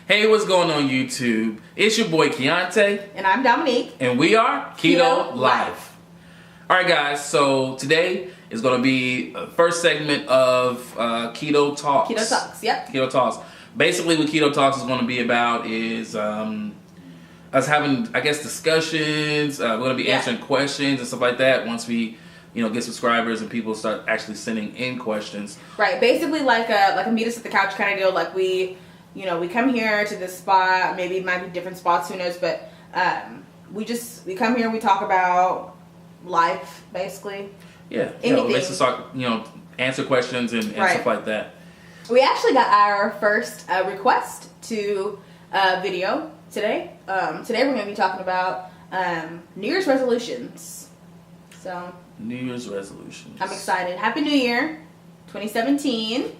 Hey, what's going on YouTube? It's your boy Keontae. And I'm Dominique. And we are KeDo Lyfe. Alright guys, so today is going to be the first segment of KeDo Talks. KeDo Talks, yep. KeDo Talks. Basically what KeDo Talks is going to be about is us having, I guess, discussions. We're going to be answering questions and stuff like that once we get subscribers and people start actually sending in questions. Right, basically like a meet us at the couch kind of deal. Like we come here to this spot, maybe it might be different spots, who knows, but we come here, we talk about life, basically. Yeah, let's just talk, answer questions and stuff like that. We actually got our first request to video today. Today we're going to be talking about New Year's resolutions. So New Year's resolutions. I'm excited. Happy New Year, 2017.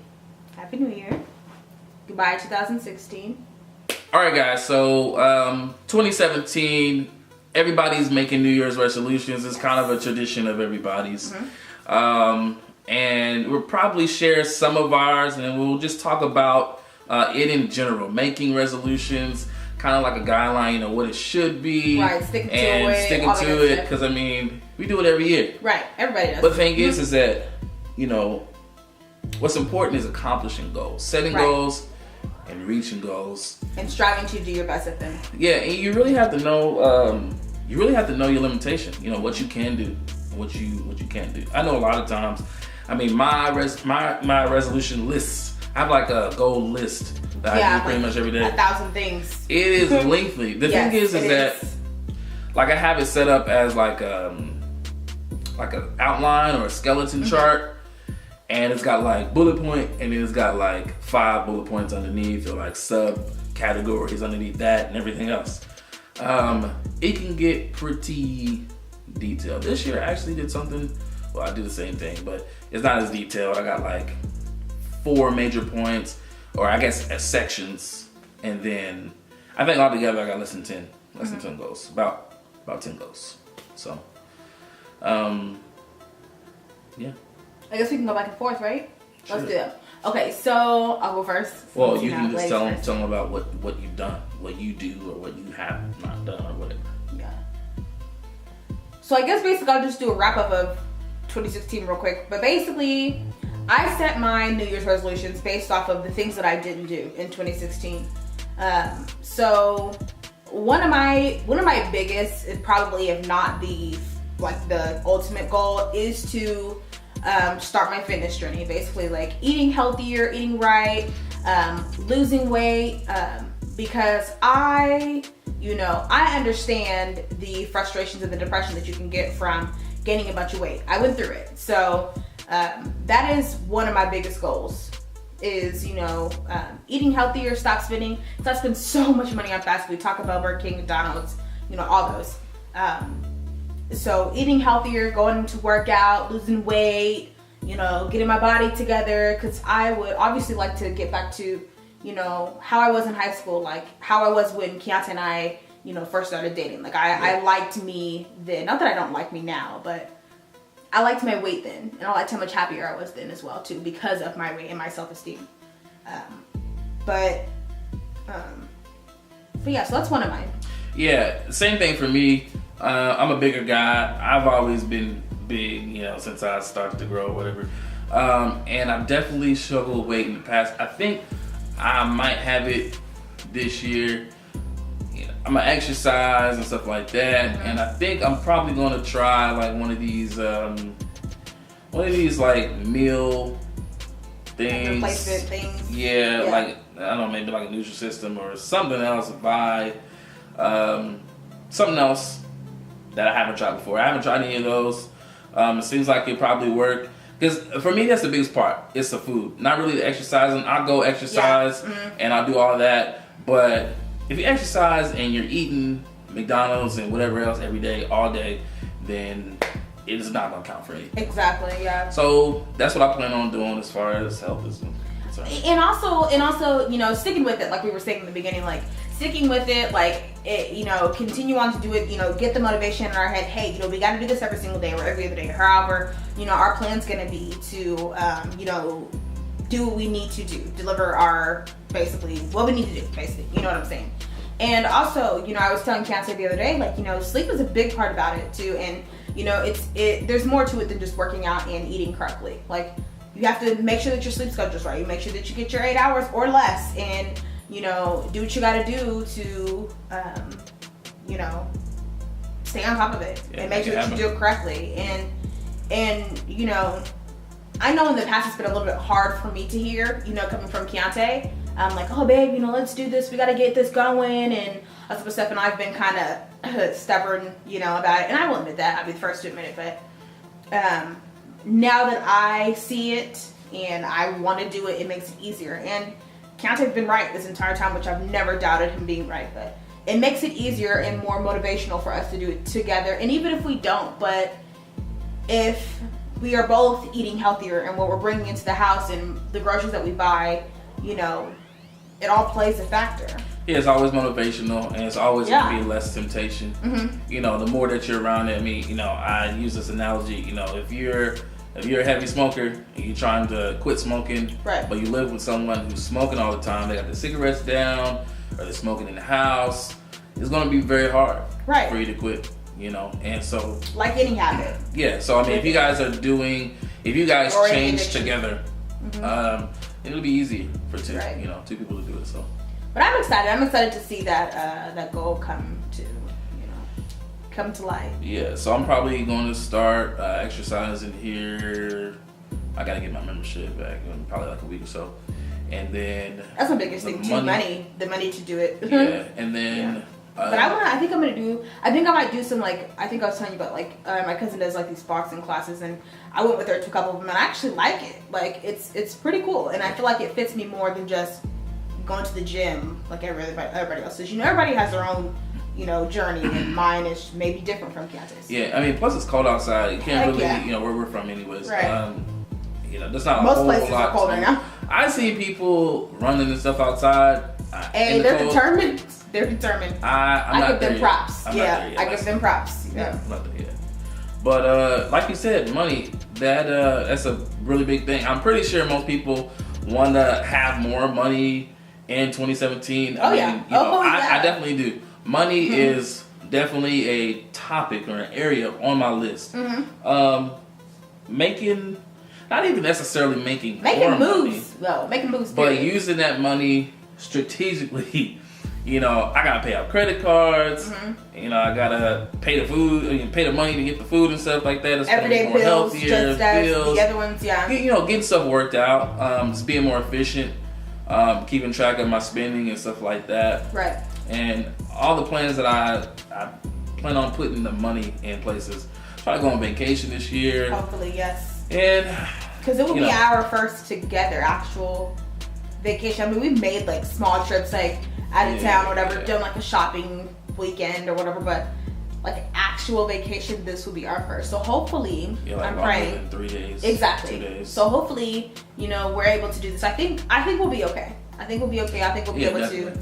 Happy New Year. Goodbye, 2016. All right, guys. So 2017, everybody's making New Year's resolutions. It's kind of a tradition of everybody's. Mm-hmm. And we'll probably share some of ours, and then we'll just talk about it in general. Making resolutions, kind of like a guideline, what it should be. Right, sticking to it. Because, we do it every year. Right, everybody does. But the thing is that, what's important is accomplishing goals. Setting goals and reaching goals. And striving to do your best at them. Yeah, and you really have to know, your limitation. What you can do, what you can't do. I know a lot of times, my resolution lists, I have like a goal list that I do pretty much every day. 1,000 things. It is lengthy. The thing is that, like, I have it set up as like an outline or a skeleton chart. And it's got like bullet point, and then it's got like 5 bullet points underneath, or like subcategories underneath that, and everything else. It can get pretty detailed. This year I actually did something. Well, I do the same thing, but it's not as detailed. I got like 4 major points, or I guess as sections, and then I think altogether I got less than 10 goals, about 10 goals. So, yeah. I guess we can go back and forth, right? Sure. Let's do it. Okay, so I'll go first. Well, you can just tell them about what you've done, what you do, or what you have not done, or whatever. Yeah. So I guess basically I'll just do a wrap up of 2016 real quick. But basically, I set my New Year's resolutions based off of the things that I didn't do in 2016. So one of my biggest, and probably if not the ultimate goal, is to start my fitness journey. Basically, like eating healthier, eating right, losing weight, because I understand the frustrations and the depression that you can get from gaining a bunch of weight. I went through it. So that is one of my biggest goals, is eating healthier, stop spending so much money on fast food. Taco Bell, Burger King, McDonald's, all those. So eating healthier, going to work out, losing weight, getting my body together, because I would obviously like to get back to, how I was in high school, like how I was when Keontae and I, first started dating. Like I liked me then. Not that I don't like me now, but I liked my weight then, and I liked how much happier I was then as well too, because of my weight and my self-esteem. But yeah, so that's one of mine. Yeah, same thing for me. I'm a bigger guy. I've always been big, since I started to grow or whatever. And I've definitely struggled with weight in the past. I think I might have it this year. I'm gonna exercise and stuff like that. Mm-hmm. And I think I'm probably gonna try like one of these like meal things. Replacement things. Yeah, like, I don't know, maybe like a Nutrisystem or something else. Buy something else that I haven't tried before. I haven't tried any of those. It seems like it probably work. Because for me, that's the biggest part. It's the food. Not really the exercising. I'll go exercise and I'll do all that. But if you exercise and you're eating McDonald's and whatever else every day, all day, then it is not going to count for anything. Exactly, yeah. So that's what I plan on doing as far as health is concerned. And also, sticking with it, like we were saying in the beginning, like sticking with it, continue on to do it, get the motivation in our head. Hey, we got to do this every single day or every other day. However, our plan's going to be to, do what we need to do, deliver our basically, what we need to do, basically. You know what I'm saying? And also, you know, I was telling Cancer the other day, like, you know, sleep is a big part about it too. And, you know, there's more to it than just working out and eating correctly. Like, you have to make sure that your sleep schedule's right. You make sure that you get your 8 hours or less, and, you know, do what you got to do to, you know, stay on top of it and make sure that you do it correctly. And you know, I know in the past it's been a little bit hard for me to hear, you know, coming from Keontae. I'm like, oh babe, you know, let's do this. We got to get this going and all that stuff. And I've been kind of stubborn, you know, about it. And I will admit that. I'll be the first to admit it. But now that I see it and I want to do it, it makes it easier. And Keontae's been right this entire time, which I've never doubted him being right. But it makes it easier and more motivational for us to do it together. And even if we don't, but if we are both eating healthier and what we're bringing into the house and the groceries that we buy, you know, it all plays a factor. Yeah, it's always motivational, and it's always going to be less temptation. Mm-hmm. You know, the more that you're around it. I mean, you know, I use this analogy. You know, if you're a heavy smoker and you're trying to quit smoking, right, but you live with someone who's smoking all the time, they got the cigarettes down, or they're smoking in the house, it's going to be very hard for you to quit. You know, and so like any habit. Yeah, so I mean, if you guys change together, it'll be easy for two people to do it. So, but I'm excited. I'm excited to see that goal come to life. Yeah, so I'm probably going to start exercising here. I gotta get my membership back in probably like a week or so, and then that's my biggest thing too. The money to do it. Yeah, and then. Yeah. But I think I might do some, like, I think I was telling you about, like, my cousin does, like, these boxing classes, and I went with her to a couple of them, and I actually like it. Like, it's pretty cool, and I feel like it fits me more than just going to the gym like everybody else does. You know, everybody has their own, you know, journey, and mine is maybe different from Keontae's. Yeah, I mean, plus it's cold outside. You can't you know, where we're from anyways. Right. You know, there's not most a whole places lot are cold right now. I see people running and stuff outside. Hey, they're determined. They're determined. I give them props. I give them props. Yeah. I'm not there yet. But like you said, money, that's a really big thing. I'm pretty sure most people want to have more money in 2017. I definitely do. Money is definitely a topic or an area on my list. Not even necessarily making moves, money, making moves, but using that money strategically. You know, I gotta pay out credit cards. You know, I gotta pay the food, pay the money to get the food and stuff like that. It's everyday more bills, healthier, bills. The other ones, You know, getting stuff worked out, just being more efficient, keeping track of my spending and stuff like that. Right. And all the plans that I plan on putting the money in places. Try to go on vacation this year. Hopefully, yes. And because it will be our first together actual vacation. I mean, we've made like small trips, like out of town or whatever, done like a shopping weekend or whatever, but like actual vacation, this will be our first. So hopefully, I'm praying 3 days. Exactly. 2 days. So hopefully, you know, we're able to do this. I think we'll be okay. I think we'll be able definitely.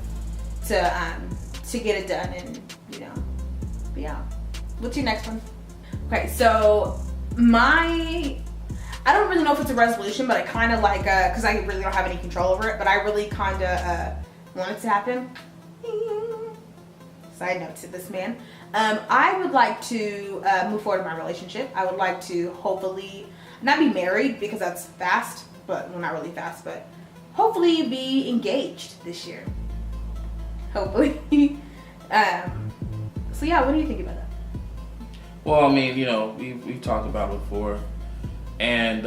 to get it done and, you know, be out. What's your next one? Okay, so I don't really know if it's a resolution, but I kind of like, because I really don't have any control over it, but I really kind of want it to happen. Side note to this man. I would like to move forward in my relationship. I would like to hopefully not be married because that's fast, but well, not really fast, but hopefully be engaged this year. Hopefully. So yeah, what do you think about that? Well, I mean, you know, we've talked about it before, and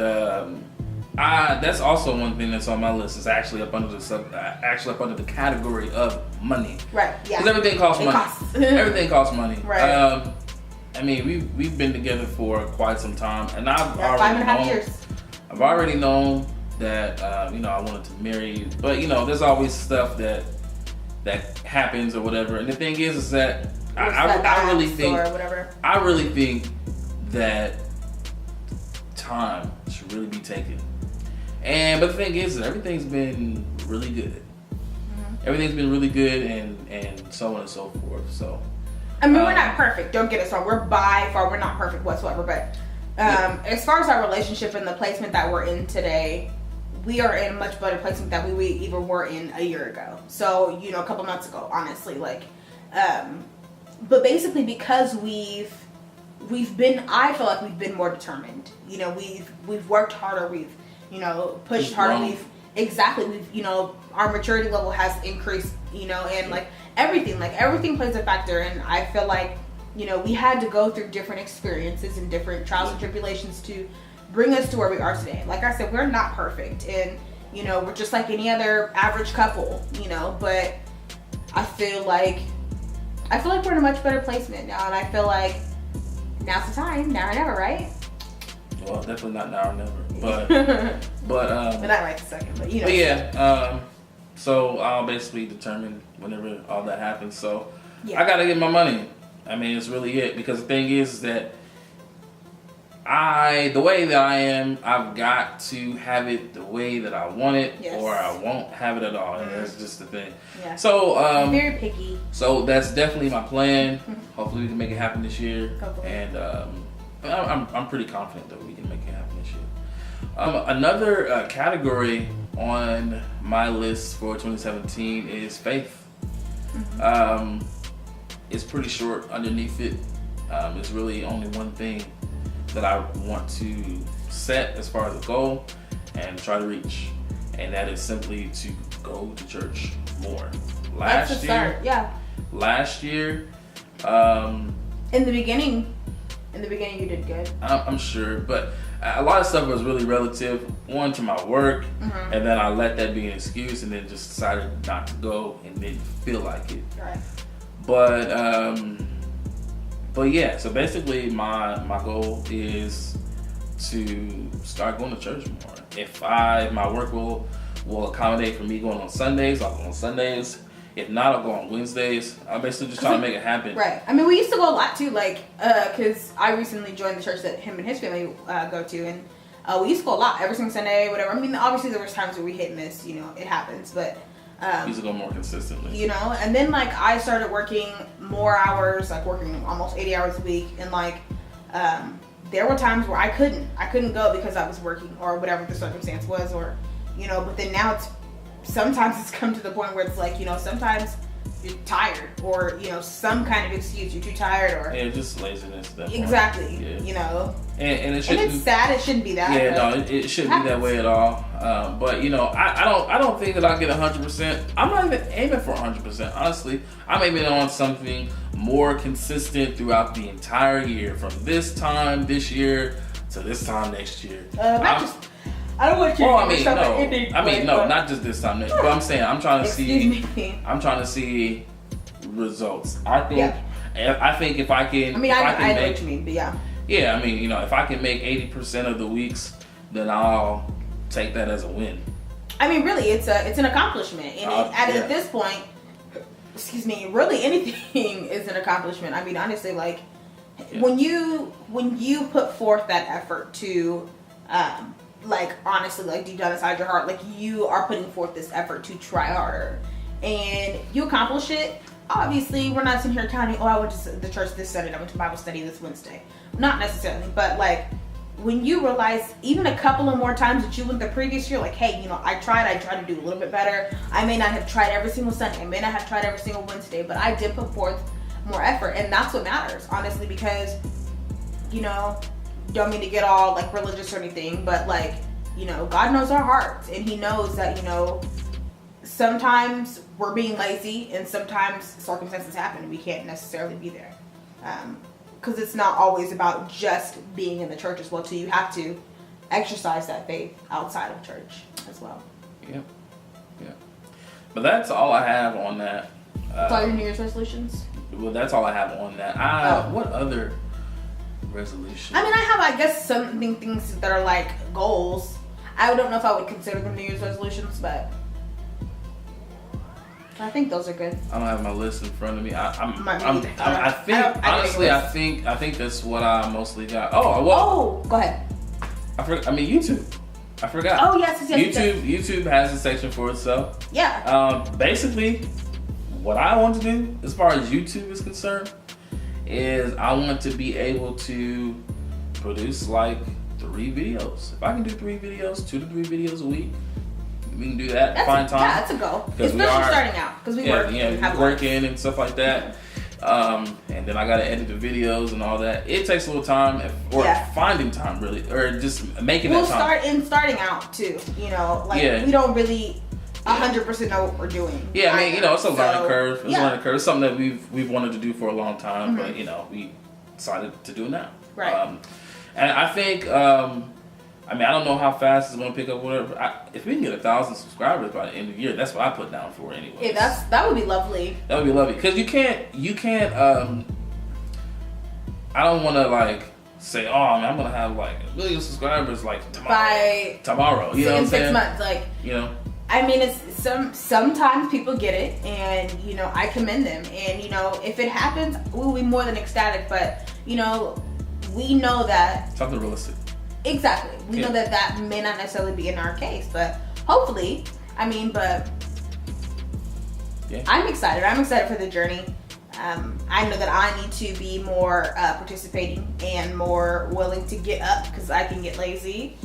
that's also one thing that's on my list. Is actually up under the category of money. Right. Yeah. Because everything costs money. Everything costs money. Right. I mean, we've been together for quite some time, and I've already 5.5 years. I've already known that you know, I wanted to marry you, but you know, there's always stuff that happens or whatever. And the thing is that I really think that time should really be taken. But the thing is that everything's been really good. Everything's been really good, and so on and so forth. So I mean, we're not perfect. Don't get us wrong. We're not perfect whatsoever. But as far as our relationship and the placement that we're in today, we are in a much better place than we even were in a year ago. So, you know, a couple months ago, honestly, like, but basically because we've been, I feel like we've been more determined. You know, we've worked harder, we've, you know, pushed harder, we've, you know, our maturity level has increased, you know, and like everything plays a factor. And I feel like, you know, we had to go through different experiences and different trials and tribulations to bring us to where we are today. Like I said, we're not perfect, and, you know, we're just like any other average couple, you know, but I feel like we're in a much better placement now, and I feel like now's the time, now or never, right? Well, definitely not now or never, but but not right this second, but you know. But yeah, so I'll basically determine whenever all that happens. So I gotta get my money. I mean, it's really it, because the thing is that the way that I am, I've got to have it the way that I want it, or I won't have it at all. And that's just the thing. Yeah. So very picky. So that's definitely my plan. Hopefully we can make it happen this year. Hopefully. And I'm pretty confident that we can make it happen this year. Another category on my list for 2017 is faith. It's pretty short underneath it. It's really only one thing that I want to set as far as a goal and try to reach, and that is simply to go to church more. Last year, in the beginning you did good. I'm sure, but a lot of stuff was really relative, one, to my work, and then I let that be an excuse, and then just decided not to go and didn't feel like it. Right. But yeah, so basically my goal is to start going to church more. If my work will accommodate for me going on Sundays, I'll go on Sundays. If not, I'll go on Wednesdays. I'm basically just trying to make it happen. Right. I mean, we used to go a lot too, like, because I recently joined the church that him and his family go to, and we used to go a lot, every single Sunday, whatever. I mean, obviously there was times where we hit and miss, you know, it happens, but used to go more consistently. You know, and then like I started working more hours, like working almost 80 hours a week, and like there were times where I couldn't go because I was working or whatever the circumstance was, or, you know, but then now sometimes it's come to the point where it's like, you know, sometimes you're tired, or, you know, some kind of excuse, you're too tired, or just laziness. Exactly. Yeah. You know, and it's sad. It shouldn't be that. Yeah, no, it shouldn't be that way at all. But you know, I don't think that I'll get 100%. I'm not even aiming for 100%. Honestly, I'm aiming on something more consistent throughout the entire year, from this time this year to this time next year. I don't want you to no, not just this time next. But I'm saying I'm trying to see results. I think if I can. I mean, I know what you mean, but yeah. Yeah, I mean, you know, if I can make 80% of the weeks, then I'll take that as a win. I mean, really, it's an accomplishment, and at this point, really anything is an accomplishment. I mean, honestly, like when you put forth that effort to, like, honestly, like deep down inside your heart, like you are putting forth this effort to try harder, and you accomplish it. Obviously, we're not sitting here counting, I went to the church this Sunday, I went to Bible study this Wednesday. Not necessarily, but like when you realize even a couple of more times that you went the previous year, like, hey, you know, I tried to do a little bit better. I may not have tried every single Sunday, I may not have tried every single Wednesday, but I did put forth more effort, and that's what matters, honestly, because, you know, don't mean to get all like religious or anything, but like, you know, God knows our hearts, and He knows that, you know, sometimes we're being lazy, and sometimes circumstances happen and we can't necessarily be there. Because it's not always about just being in the church as well, too. You have to exercise that faith outside of church as well. Yeah. But that's all I have on that. That's all your New Year's resolutions? Well, that's all I have on that. What other resolutions? I mean, I have, I guess, things that are like goals. I don't know if I would consider them New Year's resolutions, but I think those are good. I don't have my list in front of me. I think that's what I mostly got. Go ahead. YouTube. I forgot. Oh, yes. YouTube has a section for itself. Yeah. Basically, what I want to do as far as YouTube is concerned is I want to be able to produce like 3 videos. If I can do 3 videos, 2 to 3 videos a week, can do that. Find time. Yeah, that's a goal. Especially starting out because we work and have working and stuff like that. And then I gotta edit the videos and all that. It takes a little time, finding time really, or just making that time. Starting out too. You know, like we don't really 100% know what we're doing. Yeah, I mean, you know, it's a learning curve. It's a learning curve. It's something that we've wanted to do for a long time, but you know, we decided to do it now. Right. And I think, I mean, I don't know how fast it's going to pick up, whatever. If we can get 1,000 subscribers by the end of the year, that's what I put down for anyway. Yeah, that would be lovely. That would be lovely. Because you can't, I don't want to, like, say, oh, man, I'm going to have, like, 1 million subscribers, like, tomorrow. You know what I'm saying? In 6 months, like, you know? I mean, it's sometimes people get it, and, you know, I commend them. And, you know, if it happens, we'll be more than ecstatic. But, you know, we know that... Something realistic. Exactly. We know that may not necessarily be in our case, but hopefully, I mean, but I'm excited. I'm excited for the journey. I know that I need to be more participating and more willing to get up because I can get lazy.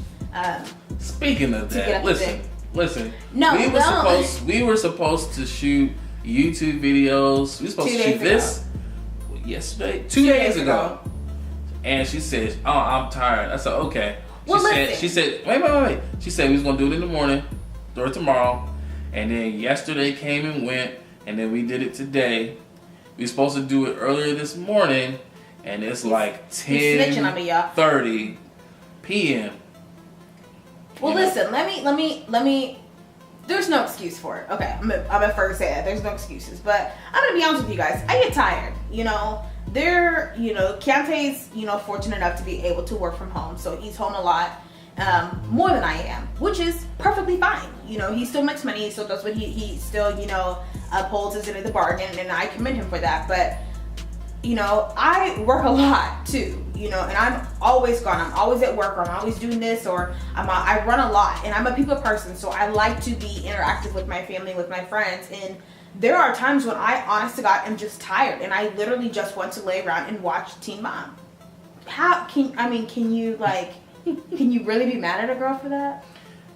Speaking of that, listen. No, we were supposed to shoot YouTube videos. We were supposed to shoot this yesterday, 2 days ago. And she said, "Oh, I'm tired." I said, "Okay." She said, "Wait." She said we was gonna do it in the morning or tomorrow. And then yesterday came and went, and then we did it today. We were supposed to do it earlier this morning, and it's like 10:30 p.m. Well, listen. Let me. There's no excuse for it. Okay, I'm gonna first say that there's no excuses, but I'm gonna be honest with you guys. I get tired. You know. Keontae's, fortunate enough to be able to work from home. So he's home a lot, more than I am, which is perfectly fine. You know, he still makes money. He still does what he still, upholds his end of the bargain, and I commend him for that. But, I work a lot too, and I'm always gone. I'm always at work, or I'm always doing this, or I run a lot, and I'm a people person. So I like to be interactive with my family, with my friends, and there are times when I, honest to God, am just tired, and I literally just want to lay around and watch Teen Mom. Can you really be mad at a girl for that?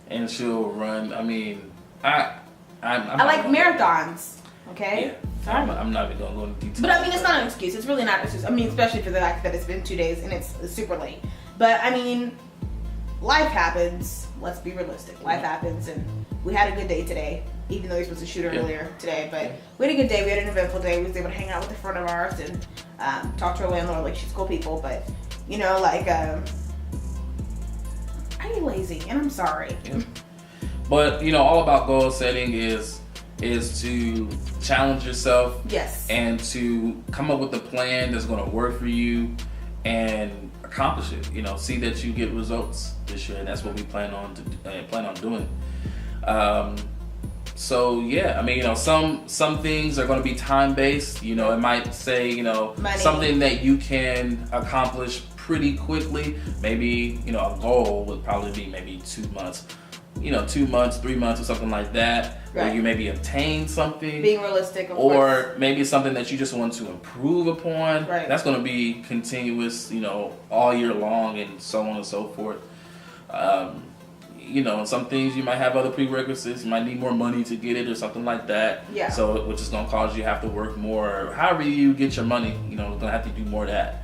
And she'll run. I mean, I like marathons. Okay. Yeah. I'm not even gonna go into detail. But I mean, it's not an excuse. It's really not an excuse. I mean, especially for the fact that it's been 2 days and it's super late. But I mean, life happens. Let's be realistic. Life happens, and we had a good day today. Even though we were supposed to shoot earlier today, but we had a good day. We had an eventful day. We was able to hang out with a friend of ours and talk to our landlord like she's cool people. But I get lazy, and I'm sorry. Yeah. But all about goal setting is to challenge yourself. Yes. And to come up with a plan that's going to work for you and accomplish it. See that you get results this year, and that's what we plan on doing. So yeah, I mean, some things are going to be time based. It might say money. Something that you can accomplish pretty quickly. Maybe a goal would probably be maybe 2 months. 2 months, 3 months, or something like that. Right. Where you maybe obtain something. Being realistic, of or course. Maybe something that you just want to improve upon. Right. That's going to be continuous, all year long, and so on and so forth. Some things you might have other prerequisites. You might need more money to get it or something like that. Yeah. So, which is going to cause you to have to work more. However you get your money, going to have to do more of that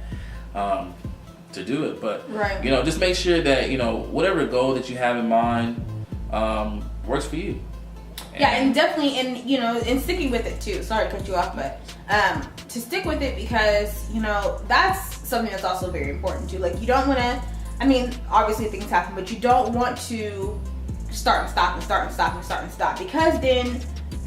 to do it. But, right. Just make sure that, whatever goal that you have in mind works for you. And definitely, and sticking with it too. Sorry to cut you off, but to stick with it because, that's something that's also very important too. Like, you don't want to, I mean, obviously things happen, but you don't want to start and stop and start and stop and start and stop, because then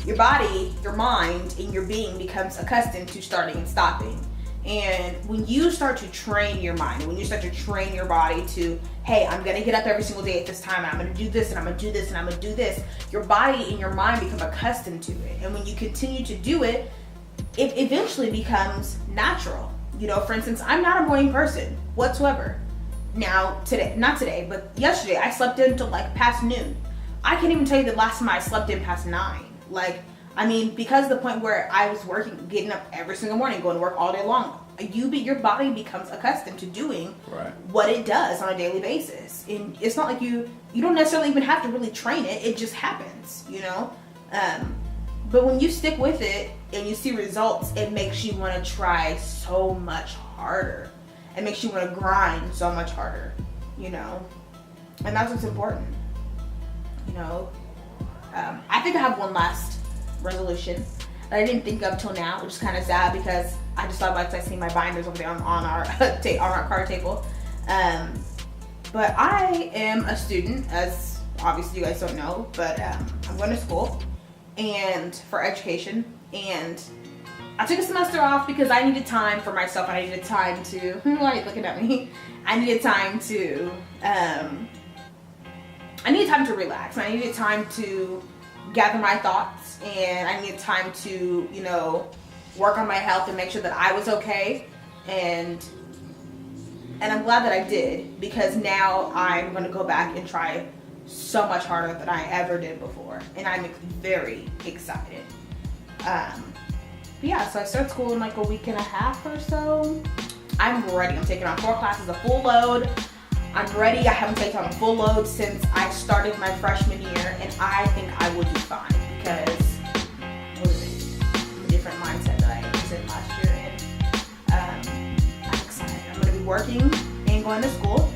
your body, your mind, and your being becomes accustomed to starting and stopping. And when you start to train your mind, when you start to train your body to, hey, I'm going to get up every single day at this time, and I'm going to do this, and I'm going to do this, and I'm going to do this, your body and your mind become accustomed to it. And when you continue to do it, it eventually becomes natural. For instance, I'm not a morning person whatsoever. Now, not today, but yesterday, I slept in until like past noon. I can't even tell you the last time I slept in past 9. Because of the point where I was working, getting up every single morning, going to work all day long, your body becomes accustomed to doing what it does on a daily basis. And it's not like you don't necessarily even have to really train it. It just happens, you know? But when you stick with it and you see results, it makes you want to try so much harder. It makes you want to grind so much harder, you know? And that's what's important, you know? I think I have one last resolution that I didn't think of till now, which is kind of sad because I just thought about it because I see my binders over there on our card table. But I am a student, as obviously you guys don't know, but I'm going to school and for education, and I took a semester off because I needed time for myself. I needed time to, why are you looking at me? I needed time to relax. I needed time to gather my thoughts, and I needed time to, you know, work on my health and make sure that I was okay. And I'm glad that I did, because now I'm going to go back and try so much harder than I ever did before, and I'm very excited. But yeah, so I start school in like a week and a half or so. I'm ready. I'm taking on 4 classes, a full load. I'm ready. I haven't taken on a full load since I started my freshman year, and I think I will do fine because a different mindset that I was in last year. And I'm excited. I'm going to be working and going to school.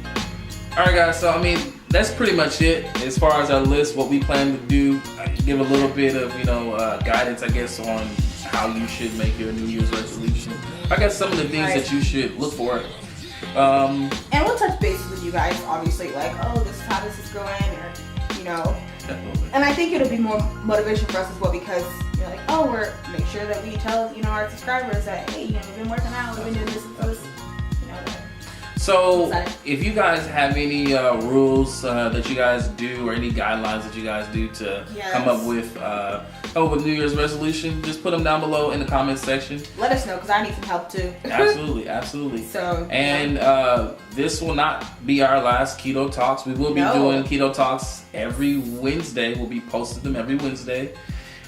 All right, guys. So I mean, that's pretty much it as far as our list. What we plan to do, give a little bit of guidance, I guess, on how you should make your New Year's resolution. I guess some of the things that you should look for. And we'll touch bases with you guys, obviously, like, oh, this is how this is going, or, you know. Definitely. And I think it'll be more motivation for us as well, because you're like, oh, we're make sure that we tell, you know, our subscribers that, hey, you know, we've been working out, we've been doing this and this, you know. So if you guys have any rules that you guys do, or any guidelines that you guys do to come up with New Year's resolution, just put them down below in the comment section. Let us know, because I need some help too. Absolutely. So, and this will not be our last KeDo Talks. We will be doing KeDo Talks every Wednesday. We'll be posting them every Wednesday.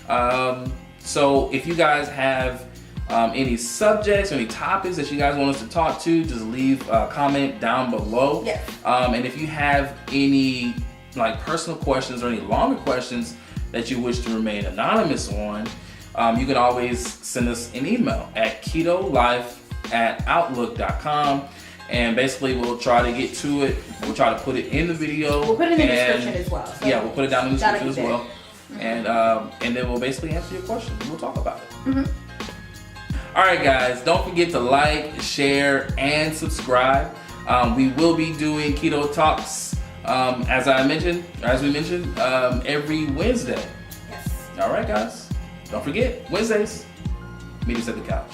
So if you guys have any subjects or any topics that you guys want us to talk to, just leave a comment down below. Yes. And if you have any like personal questions or any longer questions that you wish to remain anonymous on, you can always send us an email at kedolyfe@outlook.com, and basically we'll try to get to it. We'll try to put it in the video. We'll put it in the description as well. So we'll put it down in the description as well. Mm-hmm. And then we'll basically answer your questions and we'll talk about it. Mm-hmm. All right, guys, don't forget to like, share, and subscribe. We will be doing KeDo Talks, as we mentioned, every Wednesday. Yes. All right, guys, don't forget, Wednesdays, meet us at the couch.